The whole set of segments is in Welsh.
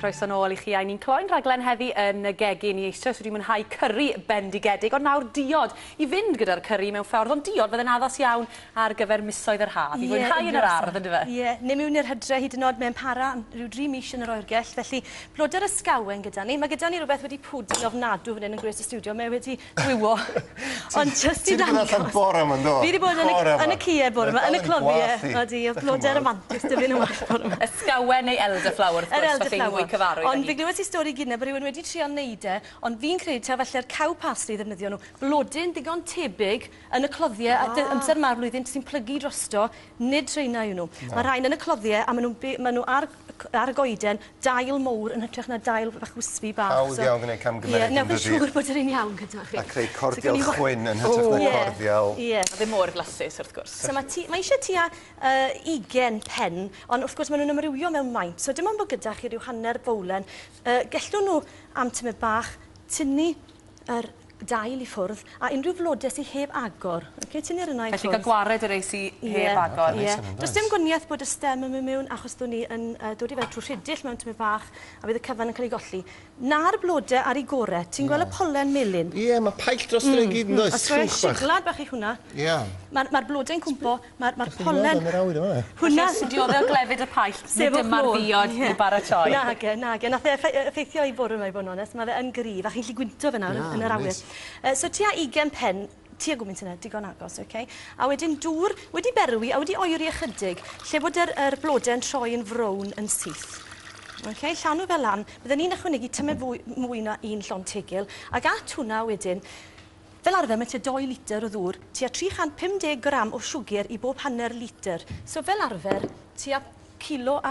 croeso nôl I chi a ni'n cloi'n rhaglen heddi yn y gegin I eistedd wedi mwynhau cyrri bendigedig, ond nawr diod I fynd gyda'r cyrri mewn ffordd, ond diod fydde'n addas iawn ar gyfer misoedd yr haf. I fwynhau yn yr ardd, ynddo fe? Ie, neu mewn i'r hydre hyd yn oed mewn para rhyw 3 mis yn yr oergell, felly blodau'r ysgawen gyda ni. Mae gyda ni rhywbeth wedi pwdri ofnadw fan hyn yn Gres y Studio, mae wedi gwywo. Ond just I ddangos. Ti wedi bod bore yma, do? Fi wedi bod yn y cie bore yma, yn y cloddiau. Odi, o blodau'r romantis dy fi'n ymwell bore yma. Ysgawen neu elderflower, wrth gwrs, felly mwy cyfarwydd. Ond fi glywed I stori gynne bod rhywun wedi trio neud e, ond fi'n credu ta falle'r caw pastry ddefnyddio nhw. Blodyn digon tebyg yn y cloddiau, a amser ma'r flwyddyn sy'n plygu drosto, nid treina yw nhw. Mae rhain yn y cloddiau, a maen nhw ar y goeden, dail mowr yn hytrach na dail bach wisfi bach. Hawdd iawn gwneud camgymeriad yn dydi. Ie, siŵr bod yr un iawn gyda chi. A creu cordial chwyn yn hytrach na cordial. Ie. A ddim mor flasus, wrth gwrs. So mae eisiau tua 20 pen, ond wrth gwrs maen nhw'n ymrywio mewn maint. So dim ond bod gyda chi ryw hanner bowlen. Gellwn nhw am tymed bach tynnu yr dail I ffwrdd, a unrhyw flodau sydd heb agor. Tynnu'r yna I ffwrdd. Felly cael gwared y rei sydd heb agor. Does dim gwaniaeth bod y stem yn mynd mewn, achos dod ni yn dod I fel trwy rheddill mewn tymed bach, a bydd y cyfan yn cael ei golli. Na'r blodau ar ei gorau, ti'n gweld y polen melyn? Ie, mae paill dros yr gyd yn does. Os rwy'n siglad bach I hwnna. Ie. Mae'r blodau'n cwmpo, mae'r polen... Hwnna sy'n dioddau o glefyd y paill, nid dyma'r ddiod I baratoi. Nage. Nath e effeithio I bwrw yma I bod yn onest. Mae fe yn gryf, a chi'n lli gwynto fe nawr yn yr awyr. So tua 20 pen, tua gwmynt yna, digon agos, okay? A wedyn dŵr wedi berwi a wedi oeri ychydig, lle bod yr blodau yn troi yn frown yn syth. Okay, llanw fel lan, byddwn ni'n ychwanegu tymed mwy na 1 llon tegil, ac at hwnna wedyn, fel arfer mae tua 2 litr o ddŵr, tua 350 gram o siwgr I bob hanner litr. So fel arfer, tua 1,5 kilo.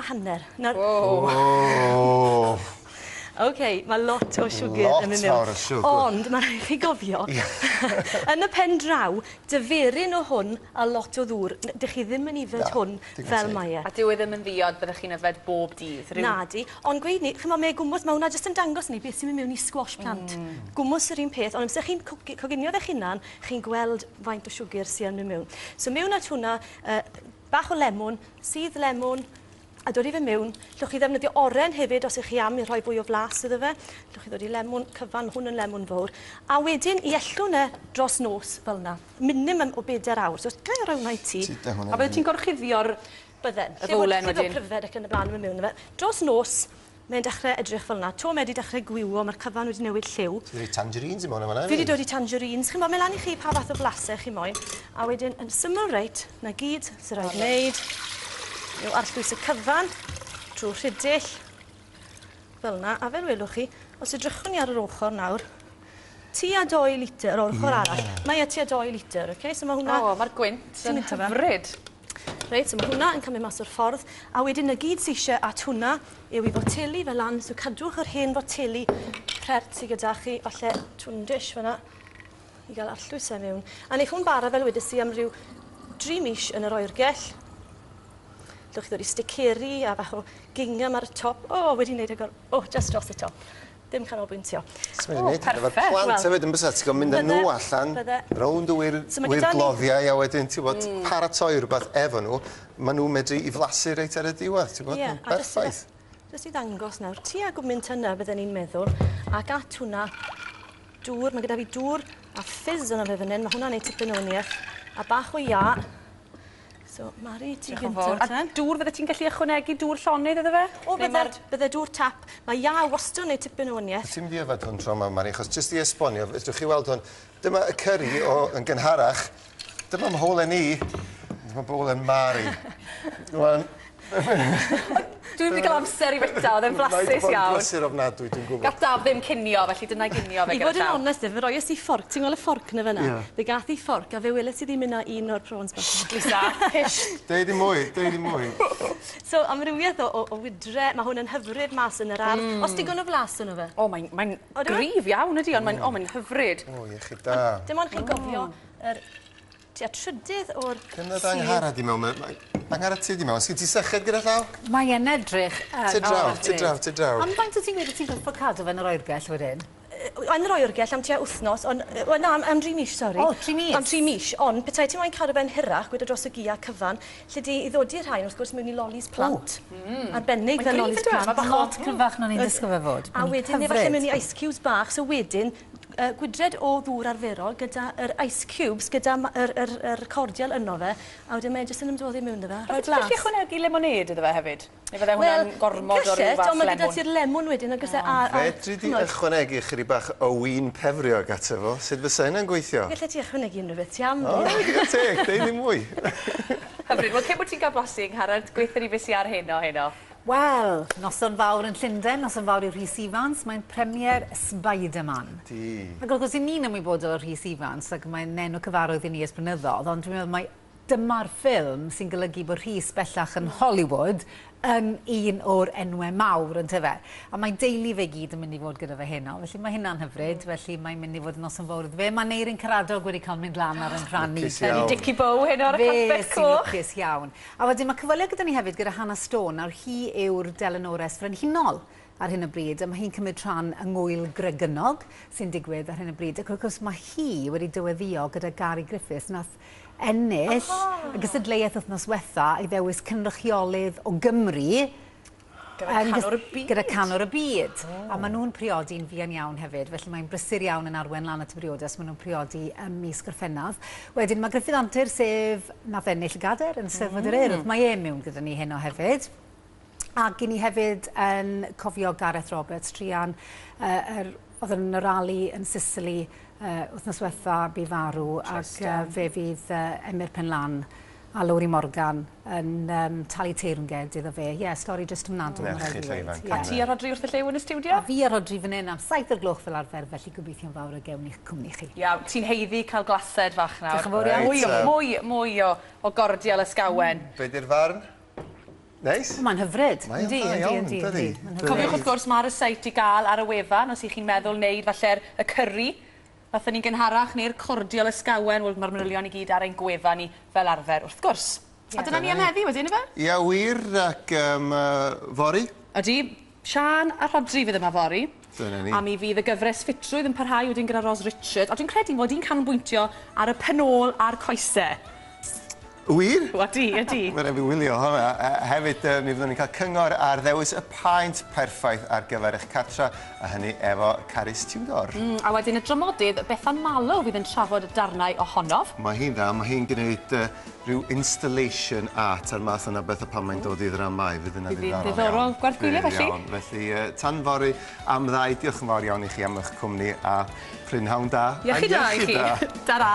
OK, mae lot o siwgr yn mynd mewn. Ond mae'n rhaid chi gofio, yn y pen draw, dyferyn o hwn a lot o ddŵr. Dych chi ddim yn yfed hwn fel mae e. A dyw e ddim yn ddiod byddech chi'n yfed bob dydd? Nadi, ond gweud ni, chi'n meddwl gwmwys, mae hwnna jyst yn dangos ni beth sy'n mynd mewn I squash plant. Gwmwys yr un peth, ond amser chi'n coginio eich hunan, chi'n gweld faint o siwgr sy'n mynd mewn. So mewn at hwnna, bach o lemon, sydd lemon, a dod I fe mewn, llwch chi ddefnyddio oren hefyd os ych chi am I rhoi fwy o flas iddo fe. Llwch chi ddod I lemon cyfan, hwn yn lemon fawr. A wedyn, I ellwn e dros nos fel yna. Minimum o 4 awr. So, gael rhaid hwnna I ti. A byddai ti'n gorchuddio'r bydden. y fowlen wedyn? Lle bod pryfed ac yn y blaen yn mewn. Dros nos, mae'n dechrau edrych fel yna. To mae wedi dechrau gwywo, mae'r cyfan wedi newid lliw. Ti wedi tangerines I mewn yma? Fi wedi dod I tangerines. Chi'n bod, mae lan I chi pa fath o blasau chi moyn. A wedyn, yn syml reit, na gyd sy'n rhaid wneud. Yw arllwys y cyfan, trwy rheddill, fel yna. A fel welwch chi, os edrychwn ni ar yr ochr nawr, tua 2 litr o'r ochr arall. Mae tua 2 litr, okay? So mae hwnna... O, mae'r gwynt yn hyfryd. Reit, so mae hwnna yn cymryd mas o'r ffordd. A wedyn y gyd sy'n eisiau at hwnna yw I foteli fel lan. So cadwch yr hen foteli pert sydd gyda chi, falle twndis fyna, I gael arllwys e mewn. A neith hwn bara fel wedys I am ryw 3 mis yn yr oergell. Llwch chi ddod I sticeri a bach o gingham ar y top. O, wedi wneud agor... O, just dros y top. Dim canolbwyntio. Perffaith. Plant hefyd yn bysat, ti'n gwybod mynd â nhw allan, rownd y wirgloddiau, a wedyn, ti'n gwybod, paratoi rhywbeth efo nhw, maen nhw medru I flasu reit ar y diwedd, ti'n gwybod, perffaith. Jyst I ddangos nawr, tua gwmynt yna bydden ni'n meddwl, ac at hwnna, dŵr, mae gyda fi dŵr a ffizz yna fe fan hyn, mae hwnna'n neud tipyn o wniach, a bach o ia. So, Mari, ti gyntaf. A dŵr fydde ti'n gallu ychwanegu dŵr llonydd iddo fe? O, bydde dŵr tap. Mae ia wastad yn neud tipyn o wniaeth. Ti'n mynd I yfed hwn tro yma, Mari, achos jyst I esbonio, ydwch chi weld hwn, dyma y cyrri yn gynharach, dyma mholen I, dyma bolen Mari. Dwi'n mynd I gael amser I fwyta, oedd e'n flasus iawn. Mae'n flasur ofnadwy, dwi'n gwybod. Gath Daf ddim cinio, felly dyna ginio fe gyda llaw. I fod yn onest, fe roies I fforc, ti'n gweld y fforc na fyna? Fe gath I fforc, a fe weles I ddim yna un o'r prawns bach. Lisa, hysh. Deud I mwy. So, amrywiaeth o wydre, mae hwn yn hyfryd mas yn yr ardd. Os digon o flas yn o fe? O, mae'n grif iawn ydi, ond mae'n hyfryd. O, iechyd da. Dim ond chi'n gofio tua trydydd o'r sydd. Dyna angharad I mewn, angharad ti di mewn. Sgyn ti syched gyda llaw? Mae e'n edrych. Ty draw. Ond faint o ti'n gweud ti'n gorfod cadw fe yn yr oergell wedyn? yn yr oergell am tua wythnos, am 3 mis, sori. O, 3 mis? Am 3 mis, ond petai ti moyn cadw fe'n hirach, gweda dros y gia cyfan, lle di i ddodi'r rhain, wrth gwrs, mewn i lolis plant. Arbennig fel lolis plant. Mae'n lot cryfach na ni'n disgwyl fe fod. A wedyn, efallai mewn i ice cubes bach, so wedyn, gwydred o ddŵr arferol gyda yr ice cubes, gyda yr cordial yno fe, a wedyn mae jyst yn ymdoddi mewn fe. Rhoi glas. Felly chwnegu lemonade iddo fe hefyd? Neu fydde hwnna'n gormod o ryw fath ond mae gyda ti'r lemon wedyn, ac Fedri di ychwanegu chyri bach o win pefrio gato fo. Sut fysa hynna'n gweithio? Gallai ti ychwanegu unrhyw beth, ti am. O, gyda teg, dweud ddim mwy. Hyfryd, wel, cyn bod ti'n cael blasu yng Ngharad, gweithio ni beth sy ar heno. Wel, noson fawr yn Llundain, noson fawr i'r Rhys Ifans, mae'n premier Spider-Man. Ac wrth gwrs i ni'n ymwybodol o'r Rhys Ifans, ac mae'n enw cyfarwydd i ni ers blynyddoedd, ond dwi'n meddwl mai dyma'r ffilm sy'n golygu bod Rhys bellach yn Hollywood yn un o'r enwau mawr yn tyfer. A mae deulu fe gyd yn mynd i fod gyda fe heno. Felly mae hynna'n hyfryd, felly mae'n mynd i fod yn noson fawr iddo fe. Mae Neirin Caradog wedi cael mynd lan ar yn rhannu. Dicky Bow heno ar y carpet coch. Lwcus iawn. A wedyn mae cyfweliad gyda ni hefyd gyda Hannah Stone, ar hi yw'r Delanores Frenhinol ar hyn o bryd, a mae hi'n cymryd rhan yng ngwyl Gregynog sy'n digwydd ar hyn o bryd. Ac wrth gwrs mae hi wedi dyweddio gyda Gary Griffiths, nath ennill y gysadleuaeth wythnos wetha i ddewis cynrychiolydd o Gymru gyda canwr y byd. A maen nhw'n priodi'n fuan iawn hefyd, felly mae'n brysur iawn yn arwen lan at y briodas, maen nhw'n priodi ym mis Gorffennaf. Wedyn mae Gruffydd Antur, sef nath ennill y gader yn Steddfod yr Urdd, mae e mewn gyda ni heno hefyd. Ac i ni hefyd yn cofio Gareth Roberts, trian oedd yn y rali yn Sicily wythnos wetha bu farw, ac fe fydd Emyr Penlan a Lowri Morgan yn talu teirnged iddo fe. Ie, stori jyst ymnadol. A ti a Rodri wrth y llew yn y studio? A fi a Rodri fan hyn am 7 o'r gloch fel arfer, felly gobeithio'n fawr o gewn i'ch cwmni chi. Ia, ti'n heiddi cael glased fach nawr. Diolch yn fawr iawn. Mwy o gordial ysgawen. Be di'r farn? Neis? Mae'n hyfryd. Mae'n dda iawn, dydi? Cofiwch wrth gwrs mae'r seit i gael ar y wefan, os ych chi'n meddwl wneud falle'r y curry. Fatha ni'n gynharach neu'r cordial ysgawen, wel mae'r manylion i gyd ar ein gwefan ni fel arfer, wrth gwrs. A dyna ni am heddi wedyn, efe? Ia, wir, ac fori. Ydy, Sian a Rodri fydd yma fori. Dyna ni. A mi fydd y gyfres ffitrwydd yn parhau wedyn gyda Ros Richard. A dwi'n credu bod hi'n canolbwyntio ar y penôl a'r coesau. Wir? Ydy. Mae'n rhaid fi wylio hwnna. Hefyd, mi fyddwn ni'n cael cyngor ar ddewis y paent perffaith ar gyfer eich cartra, a hynny efo Caris Tudor. A wedyn y dramodydd, Bethan Malo fydd yn trafod y darnau ohonof. Mae hi'n dda, mae hi'n gwneud rhyw installation art ar math yna beth o pan mae'n dod i ddramau. Fydd yna ddiddorol gwerth gwyliau felly. Felly, tan fori am ddau, diolch yn fawr iawn i chi am eich cwmni, a prynhawn da. Iechyd da i chi. Tara.